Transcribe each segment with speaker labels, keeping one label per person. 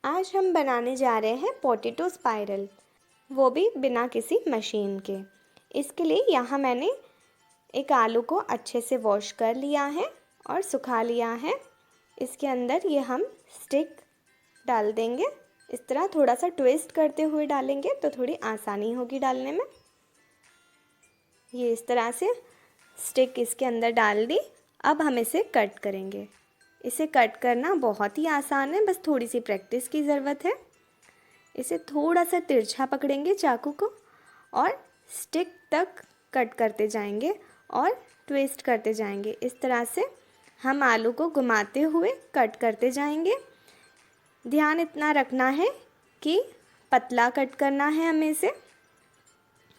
Speaker 1: आज हम बनाने जा रहे हैं पोटैटो स्पाइरल, वो भी बिना किसी मशीन के। इसके लिए यहाँ मैंने एक आलू को अच्छे से वॉश कर लिया है और सुखा लिया है। इसके अंदर ये हम स्टिक डाल देंगे। इस तरह थोड़ा सा ट्विस्ट करते हुए डालेंगे तो थोड़ी आसानी होगी डालने में। ये इस तरह से स्टिक इसके अंदर डाल दी। अब हम इसे कट करेंगे। इसे कट करना बहुत ही आसान है, बस थोड़ी सी प्रैक्टिस की ज़रूरत है। इसे थोड़ा सा तिरछा पकड़ेंगे चाकू को और स्टिक तक कट करते जाएंगे और ट्विस्ट करते जाएंगे। इस तरह से हम आलू को घुमाते हुए कट करते जाएंगे। ध्यान इतना रखना है कि पतला कट करना है हमें इसे,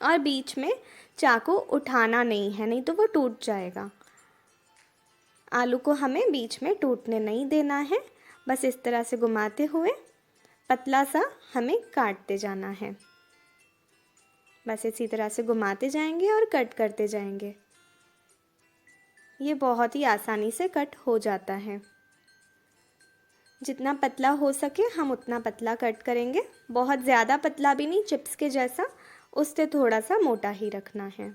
Speaker 1: और बीच में चाकू उठाना नहीं है, नहीं तो वो टूट जाएगा। आलू को हमें बीच में टूटने नहीं देना है। बस इस तरह से घुमाते हुए पतला सा हमें काटते जाना है। बस इसी तरह से घुमाते जाएंगे और कट करते जाएंगे। ये बहुत ही आसानी से कट हो जाता है। जितना पतला हो सके हम उतना पतला कट करेंगे। बहुत ज़्यादा पतला भी नहीं, चिप्स के जैसा, उससे थोड़ा सा मोटा ही रखना है।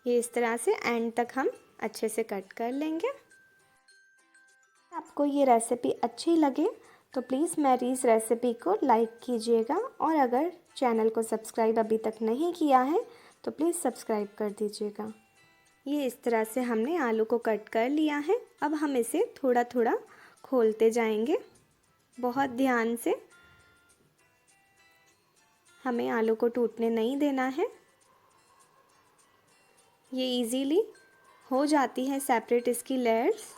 Speaker 1: ये इस तरह से एंड तक हम अच्छे से कट कर लेंगे। आपको ये रेसिपी अच्छी लगे तो प्लीज़ मेरी इस रेसिपी को लाइक कीजिएगा, और अगर चैनल को सब्सक्राइब अभी तक नहीं किया है तो प्लीज़ सब्सक्राइब कर दीजिएगा। ये इस तरह से हमने आलू को कट कर लिया है। अब हम इसे थोड़ा थोड़ा खोलते जाएंगे, बहुत ध्यान से। हमें आलू को टूटने नहीं देना है। ये इजीली हो जाती है सेपरेट इसकी लेयर्स।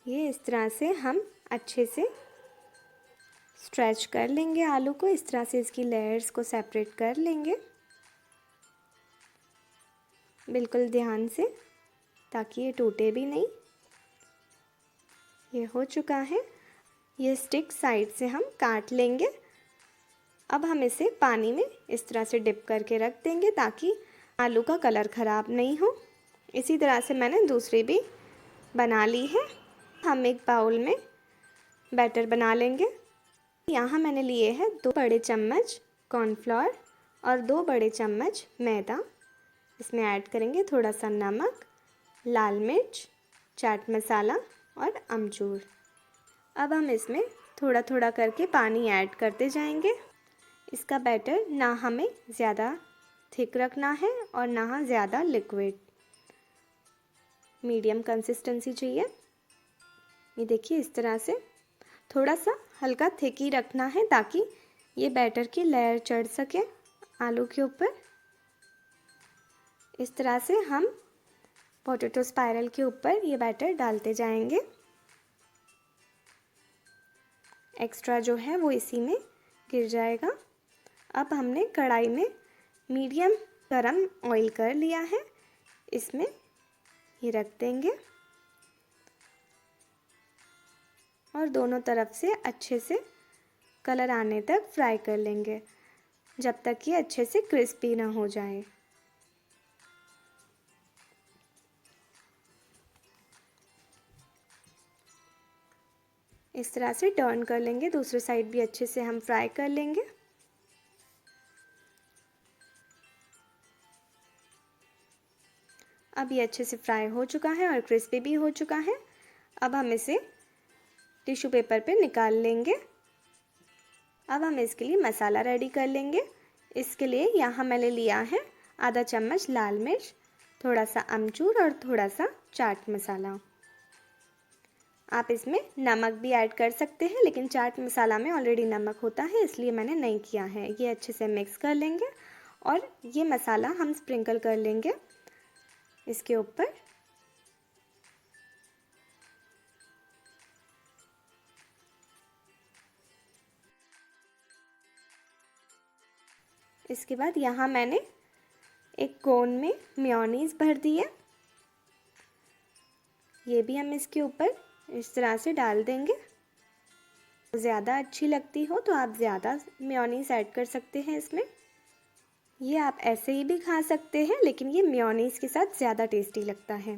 Speaker 1: ये इस तरह से हम अच्छे से स्ट्रेच कर लेंगे आलू को। इस तरह से इसकी लेयर्स को सेपरेट कर लेंगे बिल्कुल ध्यान से, ताकि ये टूटे भी नहीं। ये हो चुका है। ये स्टिक साइड से हम काट लेंगे। अब हम इसे पानी में इस तरह से डिप करके रख देंगे ताकि आलू का कलर ख़राब नहीं हो। इसी तरह से मैंने दूसरी भी बना ली है। हम एक बाउल में बैटर बना लेंगे। यहाँ मैंने लिए हैं 2 बड़े चम्मच कॉर्नफ्लोर और 2 बड़े चम्मच मैदा। इसमें ऐड करेंगे थोड़ा सा नमक, लाल मिर्च, चाट मसाला और अमचूर। अब हम इसमें थोड़ा थोड़ा करके पानी ऐड करते जाएंगे। इसका बैटर ना हमें ज़्यादा थिक रखना है और ना ज़्यादा लिक्विड, मीडियम कंसिस्टेंसी चाहिए। ये देखिए इस तरह से थोड़ा सा हल्का थिक ही रखना है ताकि ये बैटर की लेयर चढ़ सके आलू के ऊपर। इस तरह से हम पोटैटो स्पाइरल के ऊपर ये बैटर डालते जाएंगे। एक्स्ट्रा जो है वो इसी में गिर जाएगा। अब हमने कढ़ाई में मीडियम गरम ऑयल कर लिया है, इसमें ये रख देंगे और दोनों तरफ से अच्छे से कलर आने तक फ्राई कर लेंगे, जब तक ये अच्छे से क्रिस्पी ना हो जाए। इस तरह से टर्न कर लेंगे, दूसरी साइड भी अच्छे से हम फ्राई कर लेंगे। अब ये अच्छे से फ्राई हो चुका है और क्रिस्पी भी हो चुका है। अब हम इसे टिश्यू पेपर पे निकाल लेंगे। अब हम इसके लिए मसाला रेडी कर लेंगे। इसके लिए यहाँ मैंने लिया है आधा चम्मच लाल मिर्च, थोड़ा सा अमचूर और थोड़ा सा चाट मसाला। आप इसमें नमक भी ऐड कर सकते हैं, लेकिन चाट मसाला में ऑलरेडी नमक होता है इसलिए मैंने नहीं किया है। ये अच्छे से मिक्स कर लेंगे और ये मसाला हम स्प्रिंकल कर लेंगे इसके ऊपर। इसके बाद यहाँ मैंने एक कोन में मेयोनीज़ भर दी है। ये भी हम इसके ऊपर इस तरह से डाल देंगे। ज़्यादा अच्छी लगती हो तो आप ज़्यादा मेयोनीज़ ऐड कर सकते हैं इसमें। ये आप ऐसे ही भी खा सकते हैं, लेकिन ये मेयोनीज़ के साथ ज़्यादा टेस्टी लगता है।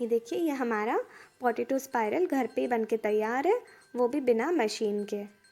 Speaker 1: ये देखिए, ये हमारा पोटैटो स्पाइरल घर पे ही बन के तैयार है, वो भी बिना मशीन के।